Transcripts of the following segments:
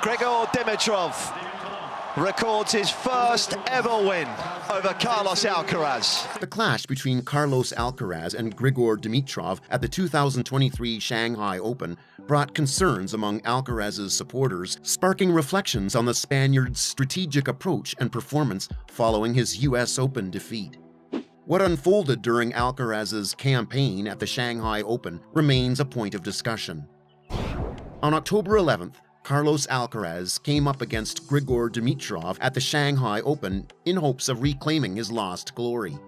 Grigor Dimitrov records his first ever win over Carlos Alcaraz. The clash between Carlos Alcaraz and Grigor Dimitrov at the 2023 Shanghai Open brought concerns among Alcaraz's supporters, sparking reflections on the Spaniard's strategic approach and performance following his US Open defeat. What unfolded during Alcaraz's campaign at the Shanghai Open remains a point of discussion. On October 11th, Carlos Alcaraz came up against Grigor Dimitrov at the Shanghai Open in hopes of reclaiming his lost glory.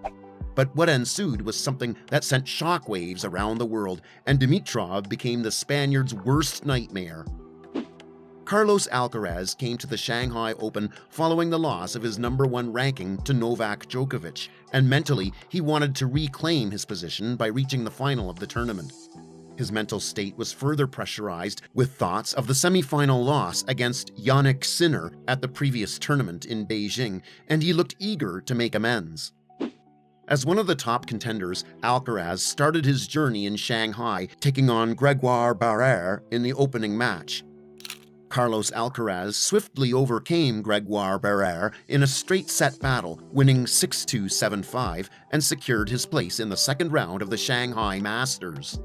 But what ensued was something that sent shockwaves around the world, and Dimitrov became the Spaniard's worst nightmare. Carlos Alcaraz came to the Shanghai Open following the loss of his #1 ranking to Novak Djokovic, and mentally he wanted to reclaim his position by reaching the final of the tournament. His mental state was further pressurized with thoughts of the semi-final loss against Jannik Sinner at the previous tournament in Beijing, and he looked eager to make amends. As one of the top contenders, Alcaraz started his journey in Shanghai, taking on Grigor Barrère in the opening match. Carlos Alcaraz swiftly overcame Grigor Barrère in a straight-set battle, winning 6-2, 7-5, and secured his place in the second round of the Shanghai Masters.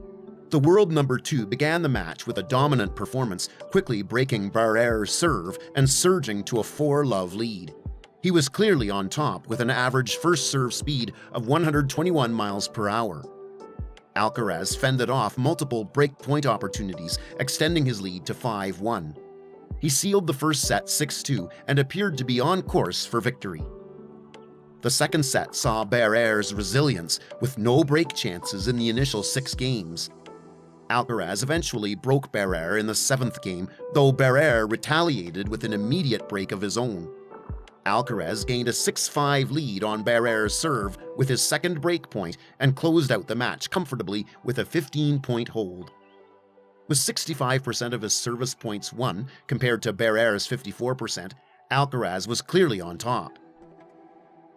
The world #2 began the match with a dominant performance, quickly breaking Barrère's serve and surging to a 4-love lead. He was clearly on top with an average first serve speed of 121 miles per hour. Alcaraz fended off multiple break-point opportunities, extending his lead to 5-1. He sealed the first set 6-2 and appeared to be on course for victory. The second set saw Barrère's resilience, with no break chances in the initial 6 games. Alcaraz eventually broke Barrère in the 7th game, though Barrère retaliated with an immediate break of his own. Alcaraz gained a 6-5 lead on Barrère's serve with his second break point and closed out the match comfortably with a 15-point hold. With 65% of his service points won compared to Barrère's 54%, Alcaraz was clearly on top.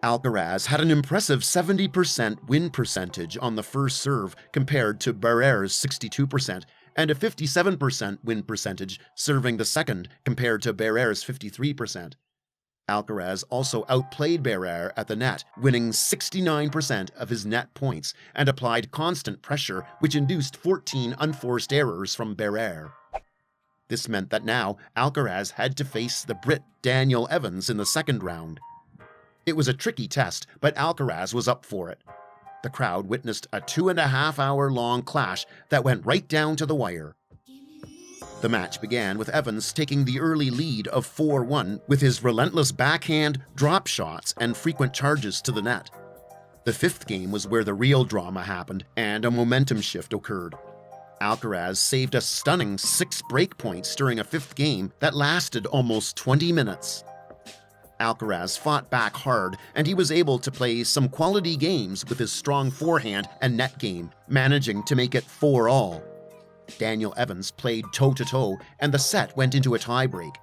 Alcaraz had an impressive 70% win percentage on the first serve compared to Barrère's 62%, and a 57% win percentage serving the second compared to Barrère's 53%. Alcaraz also outplayed Barrère at the net, winning 69% of his net points, and applied constant pressure, which induced 14 unforced errors from Barrère. This meant that now Alcaraz had to face the Brit Daniel Evans in the second round. It was a tricky test, but Alcaraz was up for it. The crowd witnessed a 2.5-hour-long clash that went right down to the wire. The match began with Evans taking the early lead of 4-1 with his relentless backhand, drop shots, and frequent charges to the net. The 5th game was where the real drama happened, and a momentum shift occurred. Alcaraz saved a stunning 6 break points during a 5th game that lasted almost 20 minutes. Alcaraz fought back hard, and he was able to play some quality games with his strong forehand and net game, managing to make it 4-all. Daniel Evans played toe-to-toe, and the set went into a tiebreak.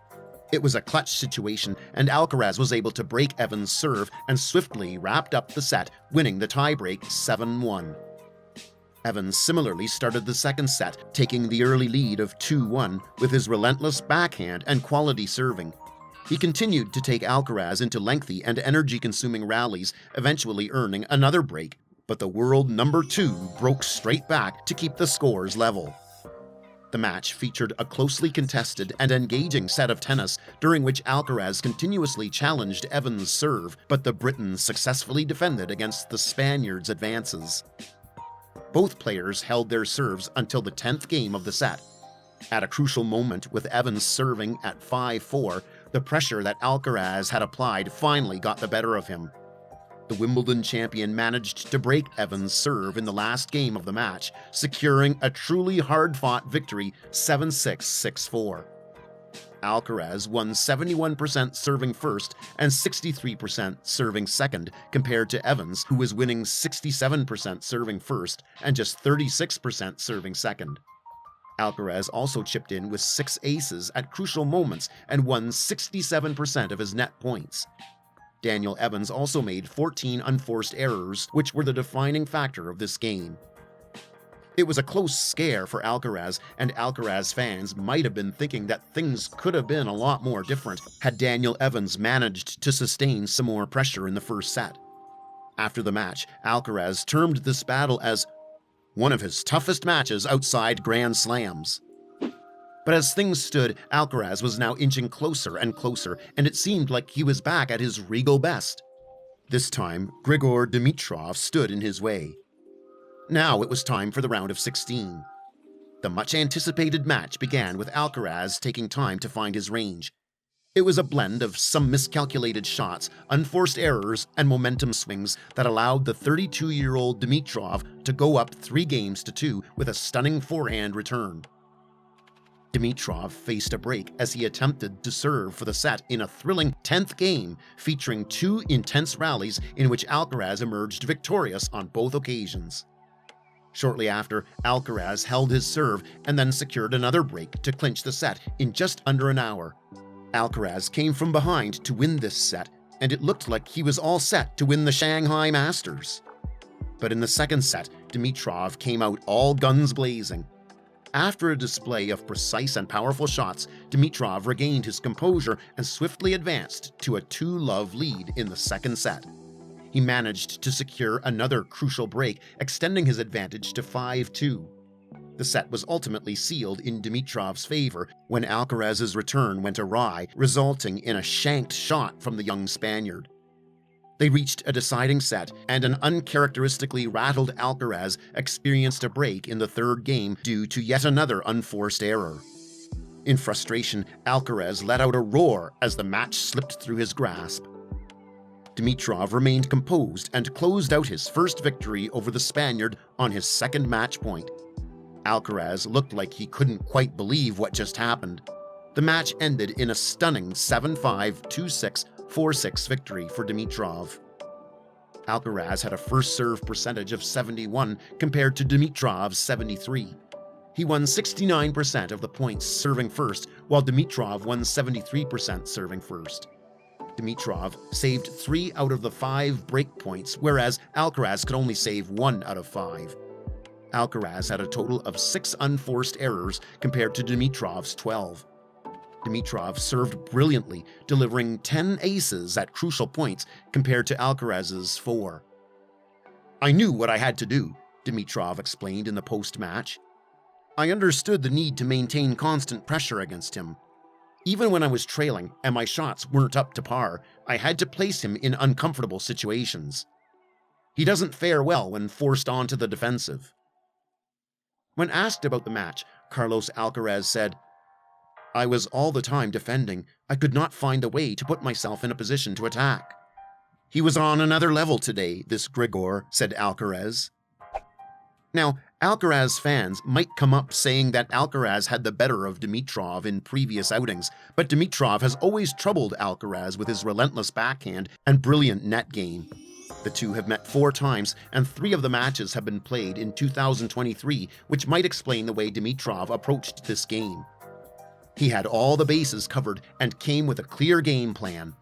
It was a clutch situation, and Alcaraz was able to break Evans' serve and swiftly wrapped up the set, winning the tiebreak 7-1. Evans similarly started the second set, taking the early lead of 2-1 with his relentless backhand and quality serving. He continued to take Alcaraz into lengthy and energy-consuming rallies, eventually earning another break, but the world #2 broke straight back to keep the scores level. The match featured a closely contested and engaging set of tennis, during which Alcaraz continuously challenged Evans' serve, but the Briton successfully defended against the Spaniard's advances. Both players held their serves until the 10th game of the set. At a crucial moment, with Evans serving at 5-4, the pressure that Alcaraz had applied finally got the better of him. The Wimbledon champion managed to break Evans' serve in the last game of the match, securing a truly hard-fought victory 7-6, 6-4. Alcaraz won 71% serving first and 63% serving second, compared to Evans, who was winning 67% serving first and just 36% serving second. Alcaraz also chipped in with 6 aces at crucial moments and won 67% of his net points. Daniel Evans also made 14 unforced errors, which were the defining factor of this game. It was a close scare for Alcaraz, and Alcaraz fans might have been thinking that things could have been a lot more different had Daniel Evans managed to sustain some more pressure in the first set. After the match, Alcaraz termed this battle as one of his toughest matches outside Grand Slams. But as things stood, Alcaraz was now inching closer and closer, and it seemed like he was back at his regal best. This time, Grigor Dimitrov stood in his way. Now it was time for the round of 16. The much-anticipated match began with Alcaraz taking time to find his range. It was a blend of some miscalculated shots, unforced errors, and momentum swings that allowed the 32-year-old Dimitrov to go up 3-2 with a stunning forehand return. Dimitrov faced a break as he attempted to serve for the set in a thrilling 10th game, featuring 2 intense rallies in which Alcaraz emerged victorious on both occasions. Shortly after, Alcaraz held his serve and then secured another break to clinch the set in just under an hour. Alcaraz came from behind to win this set, and it looked like he was all set to win the Shanghai Masters. But in the second set, Dimitrov came out all guns blazing. After a display of precise and powerful shots, Dimitrov regained his composure and swiftly advanced to a 2-love lead in the second set. He managed to secure another crucial break, extending his advantage to 5-2. The set was ultimately sealed in Dimitrov's favor when Alcaraz's return went awry, resulting in a shanked shot from the young Spaniard. They reached a deciding set, and an uncharacteristically rattled Alcaraz experienced a break in the third game due to yet another unforced error. In frustration, Alcaraz let out a roar as the match slipped through his grasp. Dimitrov remained composed and closed out his first victory over the Spaniard on his second match point. Alcaraz looked like he couldn't quite believe what just happened. The match ended in a stunning 7-5, 2-6, 4-6 victory for Dimitrov. Alcaraz had a first serve percentage of 71 compared to Dimitrov's 73. He won 69% of the points serving first, while Dimitrov won 73% serving first. Dimitrov saved 3 out of the 5 break points, whereas Alcaraz could only save 1 out of 5. Alcaraz had a total of 6 unforced errors compared to Dimitrov's 12. Dimitrov served brilliantly, delivering 10 aces at crucial points compared to Alcaraz's 4. "I knew what I had to do," Dimitrov explained in the post-match. "I understood the need to maintain constant pressure against him. Even when I was trailing and my shots weren't up to par, I had to place him in uncomfortable situations. He doesn't fare well when forced onto the defensive." When asked about the match, Carlos Alcaraz said, "I was all the time defending. I could not find a way to put myself in a position to attack." "He was on another level today, this Grigor," said Alcaraz. Now, Alcaraz fans might come up saying that Alcaraz had the better of Dimitrov in previous outings, but Dimitrov has always troubled Alcaraz with his relentless backhand and brilliant net game. The two have met 4 times, and 3 of the matches have been played in 2023, which might explain the way Dimitrov approached this game. He had all the bases covered and came with a clear game plan.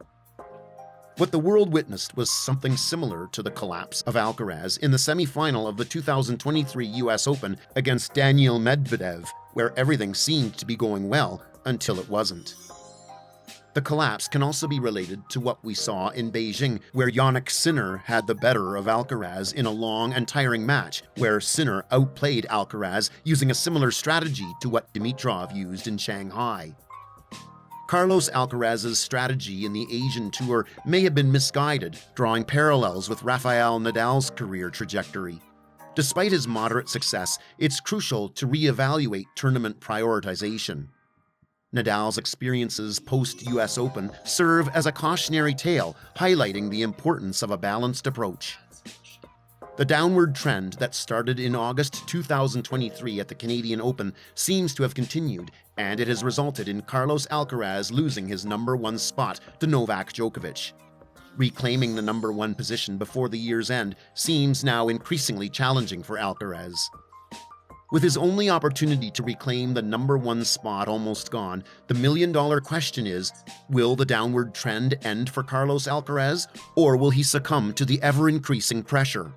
What the world witnessed was something similar to the collapse of Alcaraz in the semi-final of the 2023 US Open against Daniil Medvedev, where everything seemed to be going well until it wasn't. The collapse can also be related to what we saw in Beijing, where Jannik Sinner had the better of Alcaraz in a long and tiring match, where Sinner outplayed Alcaraz using a similar strategy to what Dimitrov used in Shanghai. Carlos Alcaraz's strategy in the Asian Tour may have been misguided, drawing parallels with Rafael Nadal's career trajectory. Despite his moderate success, it's crucial to reevaluate tournament prioritization. Nadal's experiences post-US Open serve as a cautionary tale, highlighting the importance of a balanced approach. The downward trend that started in August 2023 at the Canadian Open seems to have continued, and it has resulted in Carlos Alcaraz losing his number 1 spot to Novak Djokovic. Reclaiming the number 1 position before the year's end seems now increasingly challenging for Alcaraz. With his only opportunity to reclaim the number 1 spot almost gone, the million-dollar question is, will the downward trend end for Carlos Alcaraz, or will he succumb to the ever-increasing pressure?